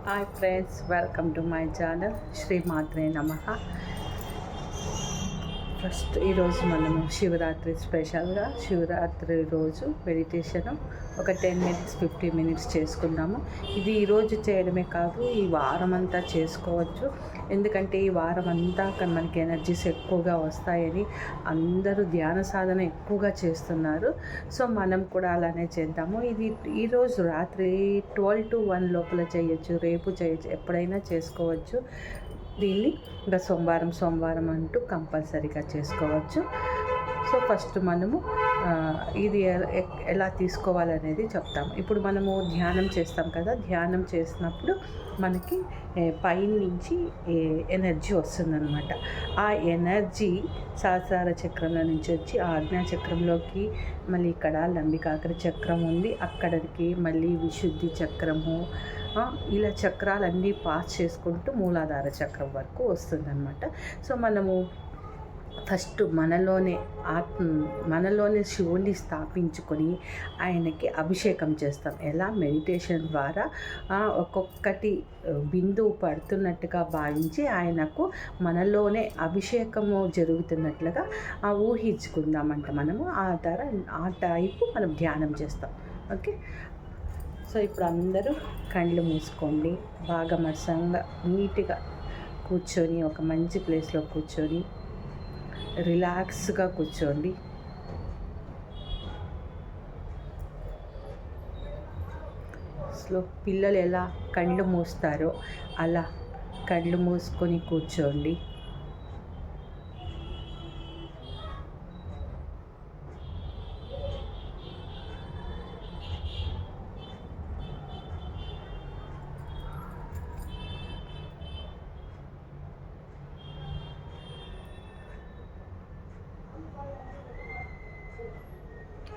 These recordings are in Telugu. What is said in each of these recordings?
Hi friends, welcome to my channel Shri Matre Namah. First ఈరోజు మనము శివరాత్రి స్పెషల్గా శివరాత్రి రోజు మెడిటేషన్ ఒక 10 మినిట్స్ 15 మినిట్స్ చేసుకుందాము. ఇది ఈరోజు చేయడమే కాదు, ఈ వారం అంతా చేసుకోవచ్చు. ఎందుకంటే ఈ వారం అంతా మనకి ఎనర్జీస్ ఎక్కువగా వస్తాయని అందరూ ధ్యాన సాధన ఎక్కువగా చేస్తున్నారు. సో మనం కూడా అలానే చేద్దాము. ఇది ఈరోజు రాత్రి 12 to 1 లోపల చేయొచ్చు, రేపు చేయొచ్చు, ఎప్పుడైనా చేసుకోవచ్చు. దీన్ని ఇంకా సోమవారం అంటూ కంపల్సరీగా చేసుకోవచ్చు. సో ఫస్ట్ మనము ఇది ఎలా తీసుకోవాలనేది చెప్తాము. ఇప్పుడు మనము ధ్యానం చేస్తాం కదా, ధ్యానం చేసినప్పుడు మనకి పైనుంచి ఎనర్జీ వస్తుందన్నమాట. ఆ ఎనర్జీ సహస్రార చక్రంలో నుంచి వచ్చి ఆజ్ఞా చక్రంలోకి, మళ్ళీ ఇక్కడ లంబికాగ్ర చక్రం ఉంది, అక్కడికి మళ్ళీ విశుద్ధి చక్రము, ఇలా చక్రాలన్నీ పాస్ చేసుకుంటూ మూలాధార చక్రం వరకు వస్తుందన్నమాట. సో మనము ఫస్ట్ మనలోనే శివుణ్ణి స్థాపించుకొని ఆయనకి అభిషేకం చేస్తాం. ఎలా? మెడిటేషన్ ద్వారా ఒక్కొక్కటి బిందువు పడుతున్నట్టుగా భావించి ఆయనకు మనలోనే అభిషేకము జరుగుతున్నట్లుగా ఊహించుకుందామంట. మనము ఆ టైపు మనం ధ్యానం చేస్తాం. ఓకే, సో ఇప్పుడు అందరూ కళ్ళు మూసుకోండి. బాగా మసంగా నీట్గా కూర్చొని, ఒక మంచి ప్లేస్లో కూర్చొని రిలాక్స్గా కూర్చోండి. పిల్లలు ఎలా కళ్ళు మూస్తారో అలా కళ్ళు మూసుకొని కూర్చోండి.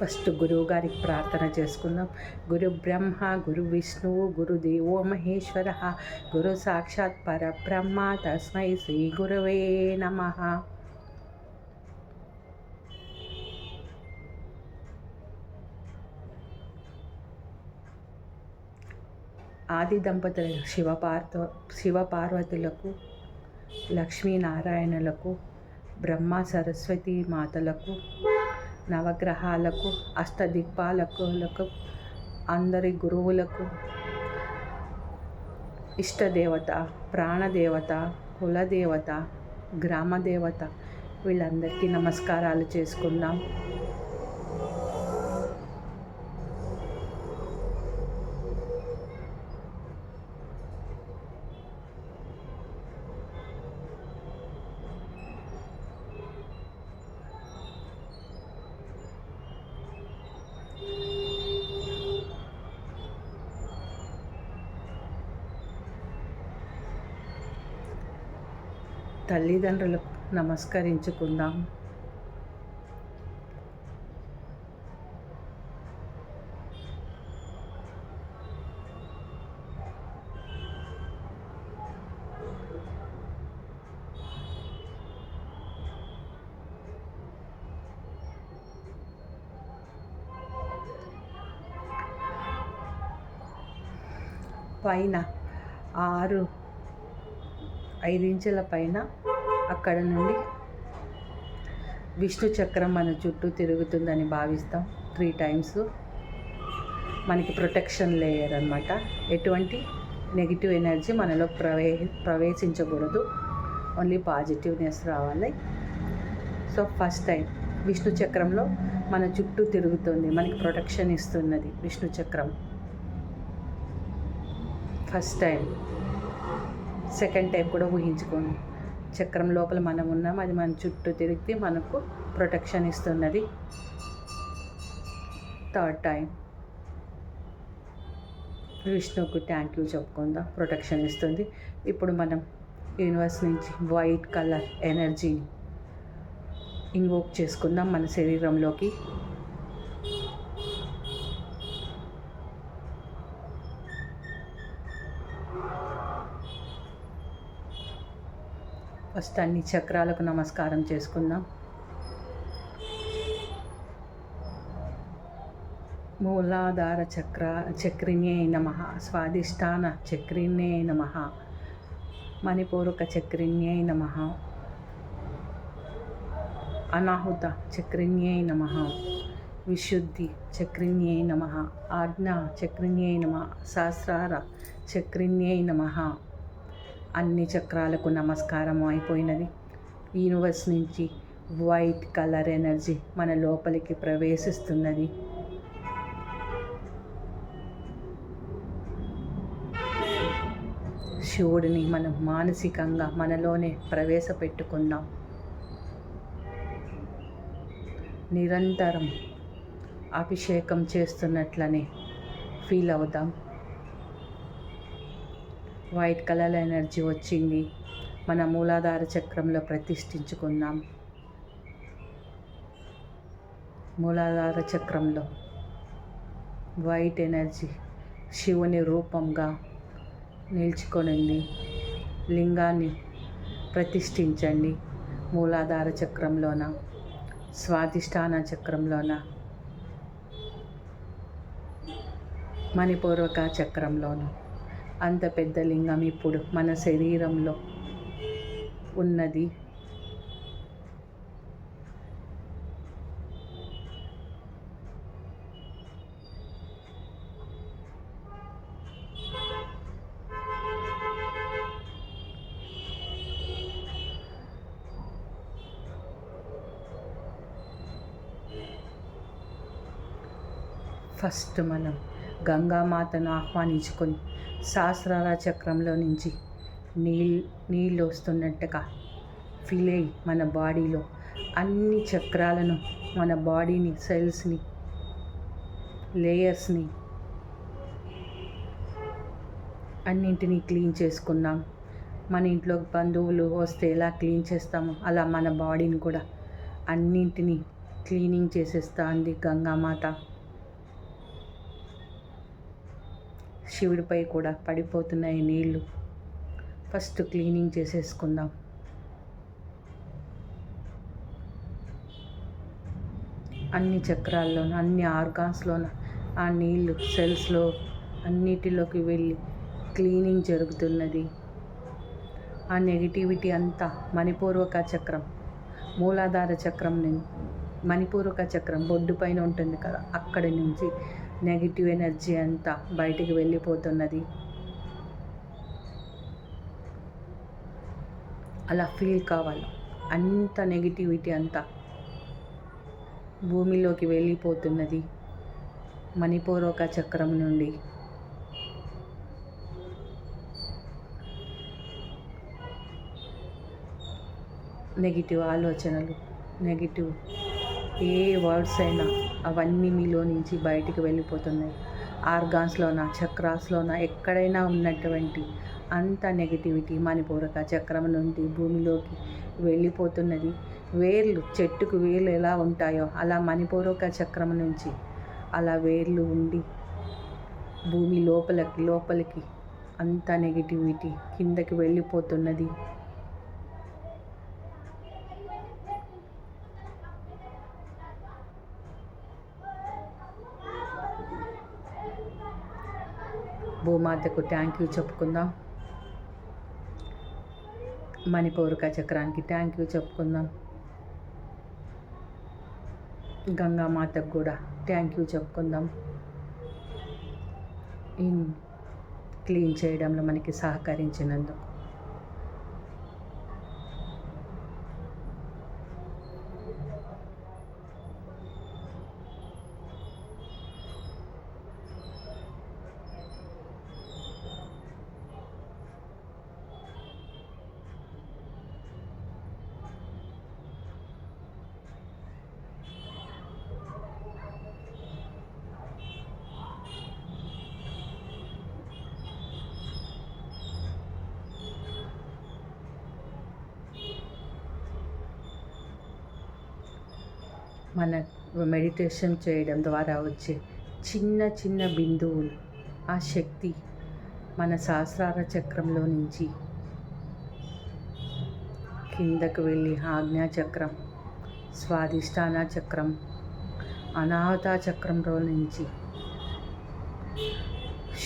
ఫస్ట్ గురువు గారికి ప్రార్థన చేసుకుందాం. గురు బ్రహ్మ, గురు విష్ణువు, గురుదేవో మహేశ్వర, గురు సాక్షాత్ పరబ్రహ్మ, తస్మై శ్రీ గురవే నమః. ఆది దంపతులు శివపార్వతులకు, లక్ష్మీనారాయణులకు, బ్రహ్మ సరస్వతి మాతలకు, నవగ్రహాలకు, అష్టదిక్పాలకులకు, అందరి గురువులకు, ఇష్టదేవత, ప్రాణదేవత, కులదేవత, గ్రామదేవత, వీళ్ళందరికీ నమస్కారాలు చేసుకుందాం. తల్లిదండ్రులకు నమస్కరించుకుందాం. పైన 5 ఇంచుల పైన అక్కడ నుండి విష్ణు చక్రం మన చుట్టూ తిరుగుతుందని భావిస్తాం. 3 times మనకి ప్రొటెక్షన్ లేయర్ అన్నమాట. ఎటువంటి నెగిటివ్ ఎనర్జీ మనలో ప్రవేశించకూడదు, ఓన్లీ పాజిటివ్నెస్ రావాలి. సో ఫస్ట్ టైం విష్ణు చక్రంలో మన చుట్టూ తిరుగుతుంది, మనకి ప్రొటెక్షన్ ఇస్తున్నది విష్ణు చక్రం. First time. సెకండ్ టైం కూడా ఊహించుకోండి, చక్రం లోపల మనం ఉన్నాం, అది మన చుట్టూ తిరిగితే మనకు ప్రొటెక్షన్ ఇస్తున్నది. థర్డ్ టైం విష్ణుకు థ్యాంక్ యూ చెప్పుకుందాం, ప్రొటెక్షన్ ఇస్తుంది. ఇప్పుడు మనం యూనివర్స్ నుంచి వైట్ కలర్ ఎనర్జీని ఇన్వోక్ చేసుకుందాం మన శరీరంలోకి. ఫస్ట్ అన్ని చక్రాలకు నమస్కారం చేసుకుందాం. మూలాధార చక్రిణ్యే నమః. స్వాధిష్టాన చక్రిణ్యే నమః. మణిపూరక చక్రిణ్యే నమః. అనాహుత చక్రిణ్యే నమః. విశుద్ధి చక్రిణ్యే నమః. ఆజ్ఞా చక్రిణ్యే నమః. సహస్రార చక్రిణ్యే నమః. అన్ని చక్రాలకు నమస్కారం అయిపోయినది. యూనివర్స్ నుంచి వైట్ కలర్ ఎనర్జీ మన లోపలికి ప్రవేశిస్తున్నది. శివుడిని మనం మానసికంగా మనలోనే ప్రవేశపెట్టుకుందాం. నిరంతరం అభిషేకం చేస్తున్నట్లనే ఫీల్ అవుదాం. వైట్ కలర్ ఎనర్జీ వచ్చింది. మన మూలాధార చక్రంలో ప్రతిష్ఠించుకుందాం. మూలాధార చక్రంలో వైట్ ఎనర్జీ శివుని రూపంగా నిల్చుకొనింది. లింగాన్ని ప్రతిష్ఠించండి. మూలాధార చక్రంలోన, స్వాధిష్టాన చక్రంలోన, మణిపూరక చక్రంలోన. అంత పెద్ద లింగం ఇప్పుడు మన శరీరంలో ఉన్నది. ఫస్ట్ మనం గంగామాతను ఆహ్వానించుకొని సహస్రార చక్రంలో నుంచి నీళ్ళు వస్తున్నట్టుగా ఫీల్ అయ్యి మన బాడీలో అన్ని చక్రాలను, మన బాడీని, సెల్స్ని, లేయర్స్ని అన్నింటినీ క్లీన్ చేసుకుందాం. మన ఇంట్లో బంధువులు వస్తే ఎలా క్లీన్ చేస్తామో అలా మన బాడీని కూడా అన్నింటినీ క్లీనింగ్ చేసేస్తా అంది గంగామాత. శివుడిపై కూడా పడిపోతున్నాయి నీళ్ళు. ఫస్ట్ క్లీనింగ్ చేసేసుకుందాం. అన్ని చక్రాల్లోనూ, అన్ని ఆర్గాన్స్లోనూ ఆ నీళ్ళు సెల్స్లో అన్నిటిలోకి వెళ్ళి క్లీనింగ్ జరుగుతున్నది. ఆ నెగిటివిటీ అంతా మణిపూరక చక్రం, మూలాధార చక్రం నుంచి, మణిపూరక చక్రం బొడ్డు పైన ఉంటుంది కదా, అక్కడి నుంచి నెగిటివ్ ఎనర్జీ అంతా బయటికి వెళ్ళిపోతున్నది. అలా ఫీల్ కావాలి. అంత నెగిటివిటీ అంతా భూమిలోకి వెళ్ళిపోతున్నది. మణిపూరక చక్రం నుండి నెగిటివ్ ఆలోచనలు, నెగిటివ్ ఏ వర్డ్స్ అయినా అవన్నీ మీలో నుంచి బయటికి వెళ్ళిపోతున్నాయి. ఆర్గాన్స్లోన, చక్రాస్లోన, ఎక్కడైనా ఉన్నటువంటి అంత నెగిటివిటీ మణిపూరక చక్రం నుండి భూమిలోకి వెళ్ళిపోతున్నది. వేర్లు, చెట్టుకు వేర్లు ఎలా ఉంటాయో అలా మణిపూరక చక్రం నుంచి అలా వేర్లు ఉండి భూమి లోపలికి అంత నెగిటివిటీ కిందకి వెళ్ళిపోతున్నది. భూమాతకు థ్యాంక్ యూ చెప్పుకుందాం. మణిపూరక చక్రానికి థ్యాంక్ యూ చెప్పుకుందాం. గంగామాతకు కూడా థ్యాంక్ యూ చెప్పుకుందాం. క్లీన్ చేయడంలో మనకి సహకరించినందుకు. మన మెడిటేషన్ చేయడం ద్వారా వచ్చే చిన్న చిన్న బిందువులు, ఆ శక్తి మన సహస్రార చక్రంలో నుంచి కిందకు వెళ్ళి ఆజ్ఞాచక్రం, స్వాధిష్టాన చక్రం, అనాహత చక్రంలో నుంచి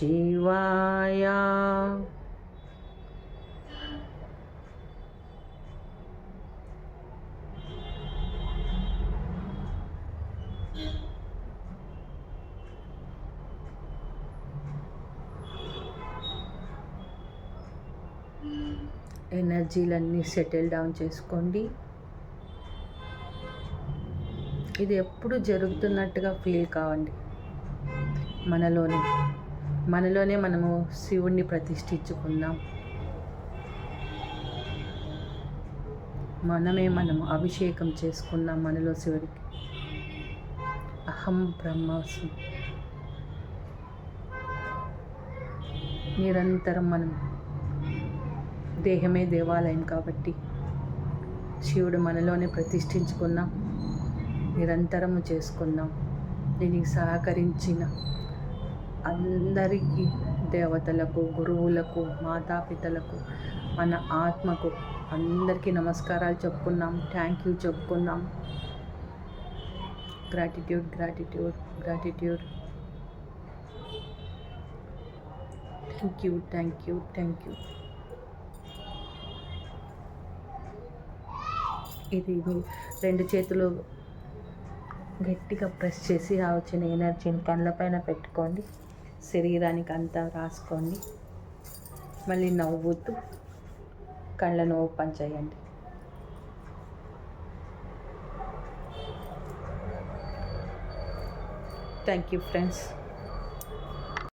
శివాయ. ఎనర్జీలన్నీ సెటిల్ డౌన్ చేసుకోండి. ఇది ఎప్పుడు జరుగుతున్నట్టుగా ఫీల్ కావండి. మనలోనే మనము శివుణ్ణి ప్రతిష్ఠించుకుందాం. మనము అభిషేకం చేసుకుందాం మనలో శివుడికి. అహం బ్రహ్మాస్మి. నిరంతరం మనం దేహమే దేవాలయం కాబట్టి శివుడు మనలోనే ప్రతిష్ఠించుకుందాం. నిరంతరము చేసుకుందాం. దీనికి సహకరించిన అందరికీ, దేవతలకు, గురువులకు, మాతాపితలకు, మన ఆత్మకు అందరికీ నమస్కారాలు చెప్పుకున్నాం. థ్యాంక్ యూ చెప్పుకుందాం. Gratitude, gratitude, gratitude. Thank you, thank you, thank you. ఇది రెండు చేతులు గట్టిగా ప్రెస్ చేసి ఆ వచ్చిన ఎనర్జీని కళ్ళపైన పెట్టుకోండి. శరీరానికి అంతా రాసుకోండి. మళ్ళీ నవ్వుతూ కళ్ళను ఓపెన్ చేయండి. Thank you friends.